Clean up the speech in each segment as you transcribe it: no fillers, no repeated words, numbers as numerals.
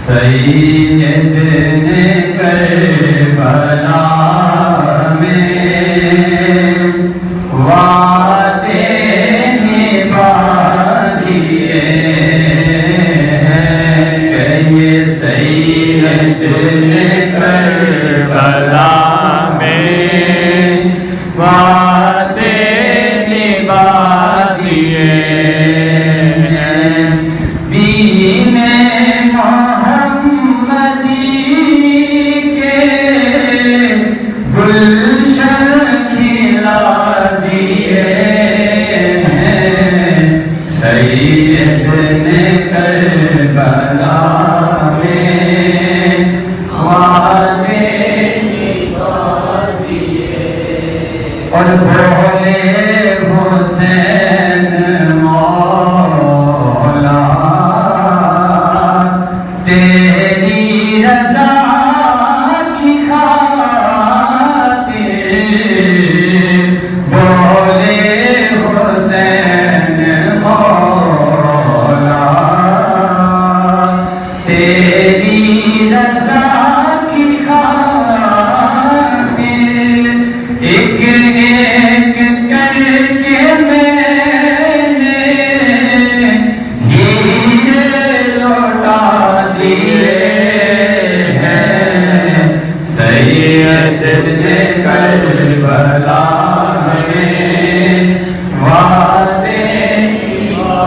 سید نے کربلا میں وعدے نبھا دیے ہیں کہ یہ سید نے کربلا میں وعدے نبھا دیے ہیں دین گلشن کھلا دیے ہیں سید نے کربلا میں وعدے نبھا دیے اور بولے حسین مولا تیری رضا تیری رضا کی خاطر ایک ایک کر کے میں نے ہیرے لوٹا دیے ہیں سید نے کربلا میں وعدے نبھا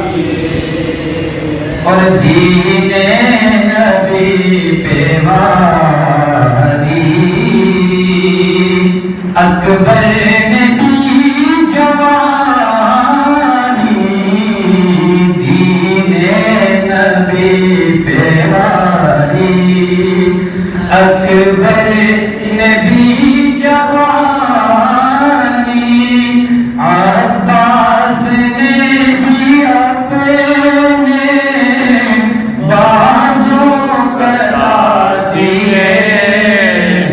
دیے اور دین نبی پہ واری اکبر نے کی جوانی دین نبی پہ واری اکبر نے بھی جوانی عباس نے بھی اپنے بازو کرا دیے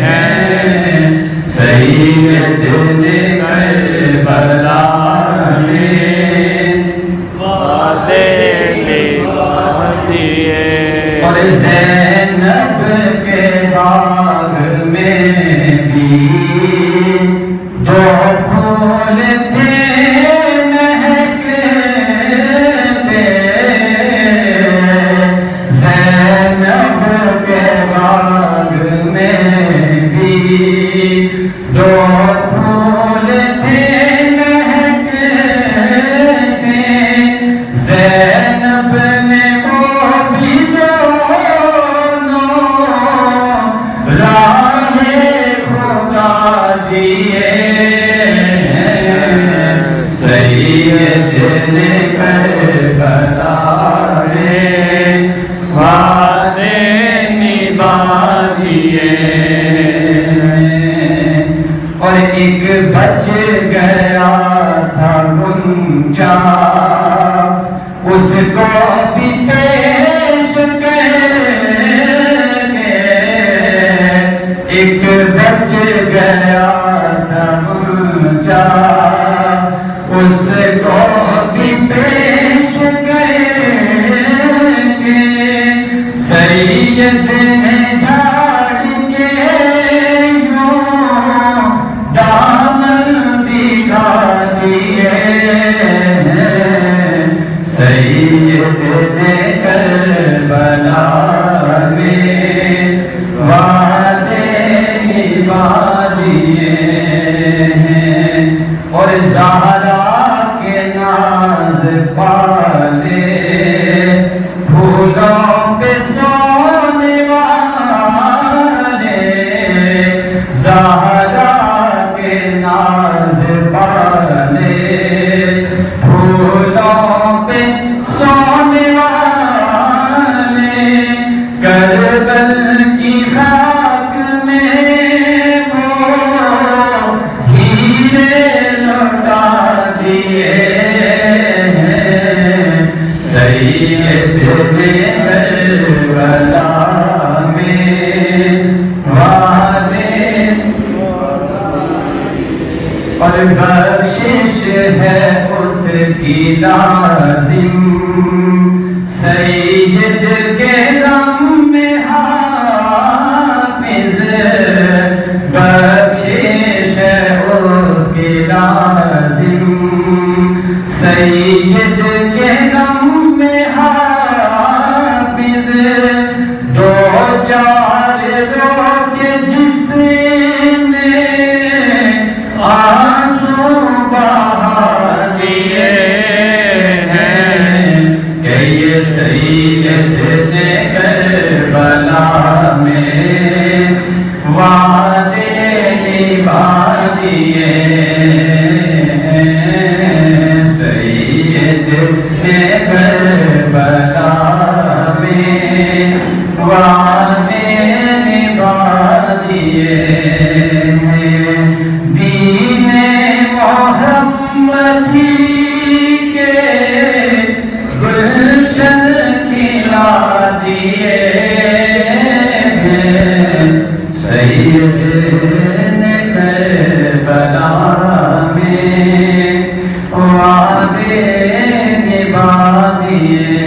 ہیں سید نے کربلا میں وعدے نبھا دیے اور زینب کے باغ میں بھی دو پھول تھے دو پھول تھے مہکتے زینب نے وہ بھی دونوں راہ خدا دیے ہیں سید نے کربلا میں وعدے نبھا دیے اور ایک بچ گیا تھا گنجا اس کو بھی پیش کر کے ایک بچ گیا تھا گنجا اس کو بھی پیش کر کے سید نے جھاڑ کے دامن دکھا دیے ہیں سید نے کربلا میں وعدے نبھا دیے ہیں اور زہرا کے ناز پالے پھولوں پہ سونے والے زہرا ناز پالے پھولوں پہ سونے والے کربل کی خاک میں وہ ہیرے لوٹا دیے ہیں سید نے کربلا میں وعدے اور بخشش ہے اس کی لازم سید کے نام چار روکے جس نے آنسو بہا دیے ہیں کہ یہ سید کربلا میں وعدے نبھا دیے ہیں، سید کربلا میں وعدے نبھا دیے ہیں، دین محمدی کے گلشن کھلا دیے ہیں، سید کربلا میں وعدے نبھا دیے